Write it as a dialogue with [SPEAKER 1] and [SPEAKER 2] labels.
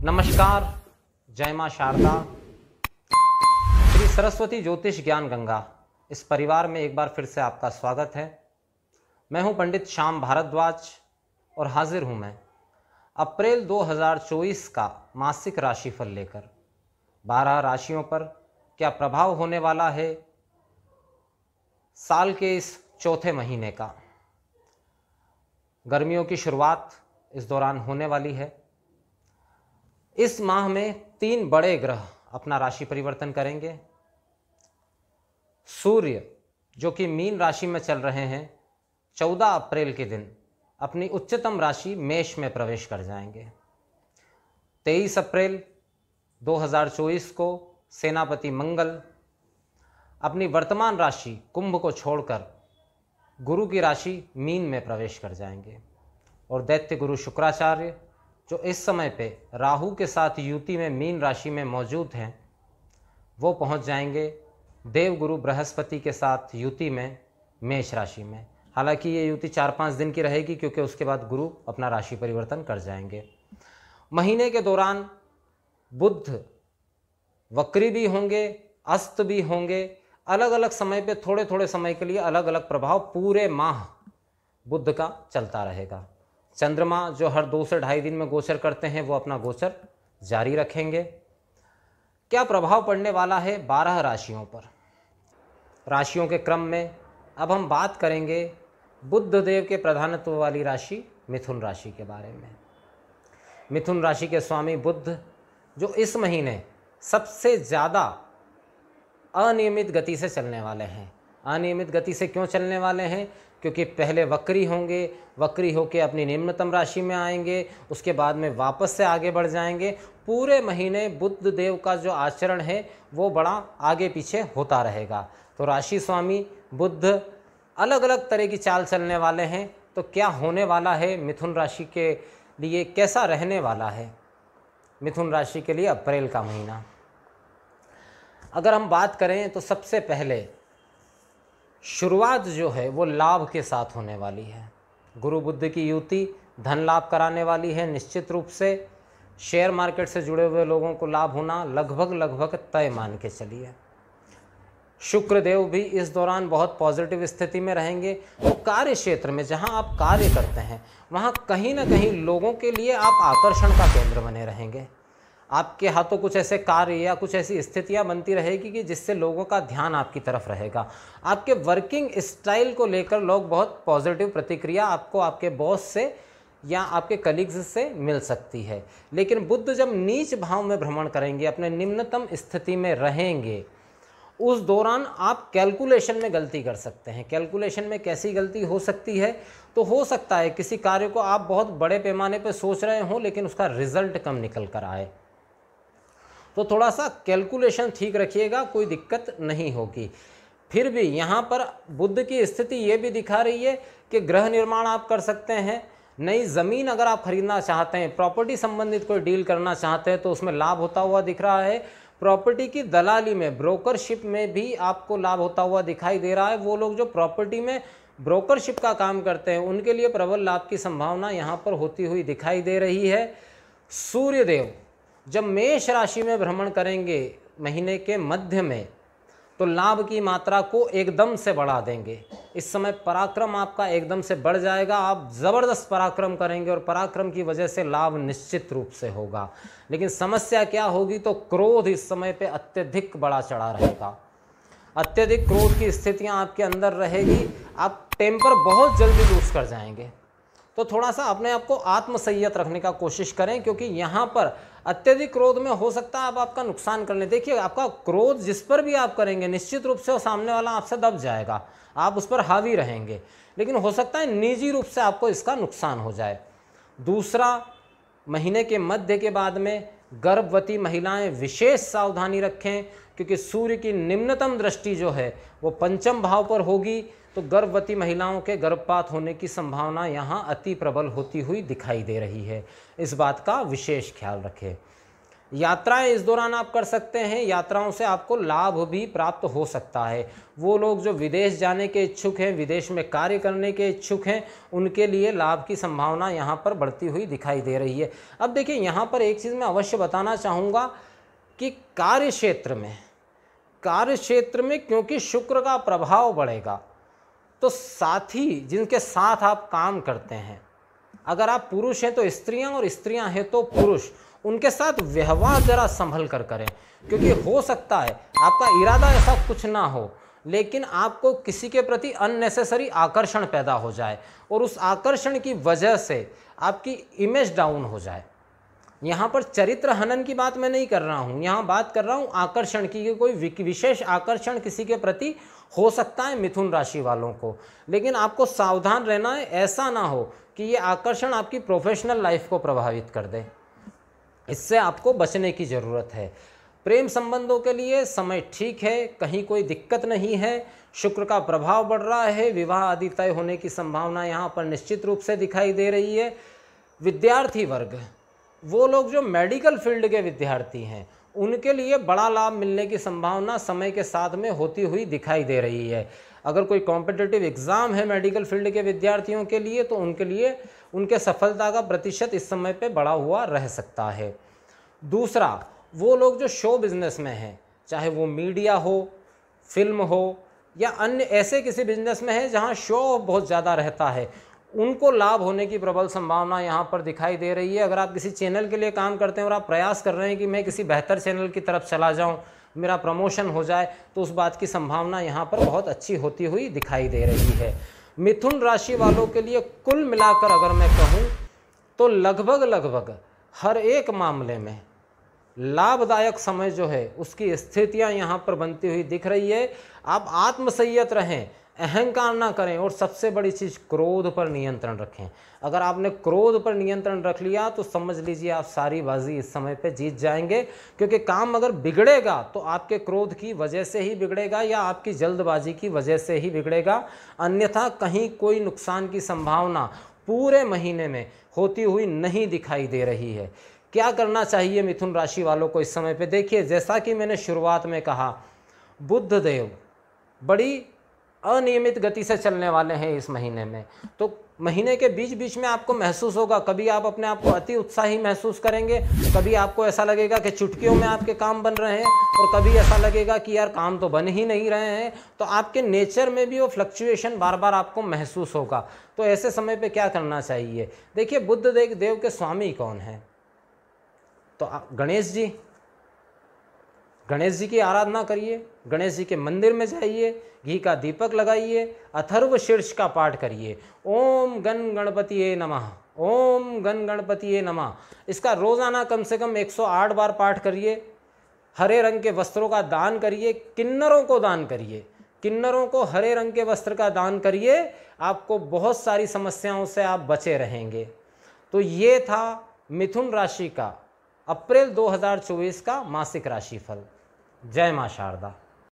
[SPEAKER 1] नमस्कार, जय मां शारदा। श्री सरस्वती ज्योतिष ज्ञान गंगा इस परिवार में एक बार फिर से आपका स्वागत है। मैं हूं पंडित श्याम भारद्वाज और हाजिर हूं मैं अप्रैल 2024 का मासिक राशिफल लेकर 12 राशियों पर क्या प्रभाव होने वाला है साल के इस चौथे महीने का। गर्मियों की शुरुआत इस दौरान होने वाली है। इस माह में 3 बड़े ग्रह अपना राशि परिवर्तन करेंगे। सूर्य जो कि मीन राशि में चल रहे हैं 14 अप्रैल के दिन अपनी उच्चतम राशि मेष में प्रवेश कर जाएंगे। 23 अप्रैल 2024 को सेनापति मंगल अपनी वर्तमान राशि कुंभ को छोड़कर गुरु की राशि मीन में प्रवेश कर जाएंगे और दैत्य गुरु शुक्राचार्य जो इस समय पे राहु के साथ युति में मीन राशि में मौजूद हैं वो पहुंच जाएंगे देवगुरु बृहस्पति के साथ युति में मेष राशि में। हालांकि ये युति 4-5 दिन की रहेगी क्योंकि उसके बाद गुरु अपना राशि परिवर्तन कर जाएंगे। महीने के दौरान बुध वक्री भी होंगे, अस्त भी होंगे। अलग अलग समय पे थोड़े थोड़े समय के लिए अलग अलग प्रभाव पूरे माह बुध का चलता रहेगा। चंद्रमा जो हर 2 से ढाई दिन में गोचर करते हैं वो अपना गोचर जारी रखेंगे। क्या प्रभाव पड़ने वाला है 12 राशियों पर। राशियों के क्रम में अब हम बात करेंगे बुध देव के प्रधानत्व वाली राशि मिथुन राशि के बारे में। मिथुन राशि के स्वामी बुध जो इस महीने सबसे ज़्यादा अनियमित गति से चलने वाले हैं। अनियमित गति से क्यों चलने वाले हैं? क्योंकि पहले वक्री होंगे, वक्री होकर अपनी निम्नतम राशि में आएंगे, उसके बाद में वापस से आगे बढ़ जाएंगे। पूरे महीने बुध देव का जो आचरण है वो बड़ा आगे पीछे होता रहेगा। तो राशि स्वामी बुध अलग अलग तरह की चाल चलने वाले हैं। तो क्या होने वाला है मिथुन राशि के लिए, कैसा रहने वाला है मिथुन राशि के लिए अप्रैल का महीना। अगर हम बात करें तो सबसे पहले शुरुआत जो है वो लाभ के साथ होने वाली है। गुरु बुध की युति धन लाभ कराने वाली है। निश्चित रूप से शेयर मार्केट से जुड़े हुए लोगों को लाभ होना लगभग तय मान के चलिए। शुक्र देव भी इस दौरान बहुत पॉजिटिव स्थिति में रहेंगे। तो कार्य क्षेत्र में जहां आप कार्य करते हैं वहां कहीं ना कहीं लोगों के लिए आप आकर्षण का केंद्र बने रहेंगे। आपके हाथों कुछ ऐसे कार्य या कुछ ऐसी स्थितियां बनती रहेगी कि जिससे लोगों का ध्यान आपकी तरफ रहेगा। आपके वर्किंग स्टाइल को लेकर लोग बहुत पॉजिटिव प्रतिक्रिया आपको आपके बॉस से या आपके कलीग्स से मिल सकती है। लेकिन बुध जब नीच भाव में भ्रमण करेंगे, अपने निम्नतम स्थिति में रहेंगे, उस दौरान आप कैलकुलेशन में गलती कर सकते हैं। कैलकुलेशन में कैसी गलती हो सकती है? तो हो सकता है किसी कार्य को आप बहुत बड़े पैमाने पर सोच रहे हों लेकिन उसका रिजल्ट कम निकल कर आए। तो थोड़ा सा कैलकुलेशन ठीक रखिएगा, कोई दिक्कत नहीं होगी। फिर भी यहाँ पर बुध की स्थिति ये भी दिखा रही है कि गृह निर्माण आप कर सकते हैं। नई ज़मीन अगर आप खरीदना चाहते हैं, प्रॉपर्टी संबंधित कोई डील करना चाहते हैं तो उसमें लाभ होता हुआ दिख रहा है। प्रॉपर्टी की दलाली में, ब्रोकरशिप में भी आपको लाभ होता हुआ दिखाई दे रहा है। वो लोग जो प्रॉपर्टी में ब्रोकरशिप का काम करते हैं उनके लिए प्रबल लाभ की संभावना यहाँ पर होती हुई दिखाई दे रही है। सूर्यदेव जब मेष राशि में भ्रमण करेंगे महीने के मध्य में तो लाभ की मात्रा को एकदम से बढ़ा देंगे। इस समय पराक्रम आपका एकदम से बढ़ जाएगा। आप ज़बरदस्त पराक्रम करेंगे और पराक्रम की वजह से लाभ निश्चित रूप से होगा। लेकिन समस्या क्या होगी? तो क्रोध इस समय पे अत्यधिक बढ़ा चढ़ा रहेगा। अत्यधिक क्रोध की स्थितियां आपके अंदर रहेगी। आप टेम्पर बहुत जल्दी लूज कर जाएंगे। तो थोड़ा सा अपने आप को आत्मसंयत रखने का कोशिश करें क्योंकि यहाँ पर अत्यधिक क्रोध में हो सकता है आप आपका नुकसान कर लें। देखिए, आपका क्रोध जिस पर भी आप करेंगे निश्चित रूप से वो सामने वाला आपसे दब जाएगा, आप उस पर हावी रहेंगे, लेकिन हो सकता है निजी रूप से आपको इसका नुकसान हो जाए। दूसरा, महीने के मध्य के बाद में गर्भवती महिलाएं विशेष सावधानी रखें क्योंकि सूर्य की निम्नतम दृष्टि जो है वो पंचम भाव पर होगी। तो गर्भवती महिलाओं के गर्भपात होने की संभावना यहाँ अति प्रबल होती हुई दिखाई दे रही है। इस बात का विशेष ख्याल रखें। यात्राएं इस दौरान आप कर सकते हैं, यात्राओं से आपको लाभ भी प्राप्त हो सकता है। वो लोग जो विदेश जाने के इच्छुक हैं, विदेश में कार्य करने के इच्छुक हैं, उनके लिए लाभ की संभावना यहाँ पर बढ़ती हुई दिखाई दे रही है। अब देखिए यहाँ पर एक चीज़ मैं अवश्य बताना चाहूँगा कि कार्य क्षेत्र में क्योंकि शुक्र का प्रभाव बढ़ेगा, तो साथी जिनके साथ आप काम करते हैं, अगर आप पुरुष हैं तो स्त्रियां और स्त्रियां हैं तो पुरुष, उनके साथ व्यवहार जरा संभल कर करें, क्योंकि हो सकता है आपका इरादा ऐसा कुछ ना हो, लेकिन आपको किसी के प्रति अननेसेसरी आकर्षण पैदा हो जाए और उस आकर्षण की वजह से आपकी इमेज डाउन हो जाए। यहाँ पर चरित्र हनन की बात मैं नहीं कर रहा हूँ, यहाँ बात कर रहा हूँ आकर्षण की, कि कोई विशेष आकर्षण किसी के प्रति हो सकता है मिथुन राशि वालों को, लेकिन आपको सावधान रहना है, ऐसा ना हो कि ये आकर्षण आपकी प्रोफेशनल लाइफ को प्रभावित कर दे। इससे आपको बचने की ज़रूरत है। प्रेम संबंधों के लिए समय ठीक है, कहीं कोई दिक्कत नहीं है, शुक्र का प्रभाव बढ़ रहा है, विवाह आदि तय होने की संभावना यहाँ पर निश्चित रूप से दिखाई दे रही है। विद्यार्थी वर्ग, वो लोग जो मेडिकल फील्ड के विद्यार्थी हैं, उनके लिए बड़ा लाभ मिलने की संभावना समय के साथ में होती हुई दिखाई दे रही है। अगर कोई कॉम्पिटिटिव एग्ज़ाम है मेडिकल फील्ड के विद्यार्थियों के लिए, तो उनके लिए उनके सफलता का प्रतिशत इस समय पे बढ़ा हुआ रह सकता है। दूसरा, वो लोग जो शो बिज़नेस में हैं, चाहे वो मीडिया हो, फिल्म हो या अन्य ऐसे किसी बिजनेस में है जहाँ शो बहुत ज़्यादा रहता है, उनको लाभ होने की प्रबल संभावना यहाँ पर दिखाई दे रही है। अगर आप किसी चैनल के लिए काम करते हैं और आप प्रयास कर रहे हैं कि मैं किसी बेहतर चैनल की तरफ चला जाऊँ, मेरा प्रमोशन हो जाए, तो उस बात की संभावना यहाँ पर बहुत अच्छी होती हुई दिखाई दे रही है। मिथुन राशि वालों के लिए कुल मिलाकर अगर मैं कहूँ तो लगभग हर एक मामले में लाभदायक समय जो है उसकी स्थितियाँ यहाँ पर बनती हुई दिख रही है। आप आत्मसंयत रहें, अहंकार ना करें और सबसे बड़ी चीज़ क्रोध पर नियंत्रण रखें। अगर आपने क्रोध पर नियंत्रण रख लिया तो समझ लीजिए आप सारी बाजी इस समय पे जीत जाएंगे, क्योंकि काम अगर बिगड़ेगा तो आपके क्रोध की वजह से ही बिगड़ेगा या आपकी जल्दबाजी की वजह से ही बिगड़ेगा, अन्यथा कहीं कोई नुकसान की संभावना पूरे महीने में होती हुई नहीं दिखाई दे रही है। क्या करना चाहिए मिथुन राशि वालों को इस समय पे? देखिए, जैसा कि मैंने शुरुआत में कहा, बुध देव बड़ी अनियमित गति से चलने वाले हैं इस महीने में, तो महीने के बीच बीच में आपको महसूस होगा, कभी आप अपने आप को अति उत्साही महसूस करेंगे, कभी आपको ऐसा लगेगा कि चुटकियों में आपके काम बन रहे हैं, और कभी ऐसा लगेगा कि यार काम तो बन ही नहीं रहे हैं। तो आपके नेचर में भी वो फ्लक्चुएशन बार बार आपको महसूस होगा। तो ऐसे समय पे क्या करना चाहिए? देखिए, बुध देव के स्वामी कौन है? तो गणेश जी की आराधना करिए, गणेश जी के मंदिर में जाइए, घी का दीपक लगाइए, अथर्व शीर्ष का पाठ करिए, ओम गण गणपतिये नमः, ओम गण गणपतिये नमः। इसका रोजाना कम से कम 108 बार पाठ करिए। हरे रंग के वस्त्रों का दान करिए, किन्नरों को दान करिए, किन्नरों को हरे रंग के वस्त्र का दान करिए, आपको बहुत सारी समस्याओं से आप बचे रहेंगे। तो ये था मिथुन राशि का अप्रैल 2024 का मासिक राशिफल। जय मां शारदा।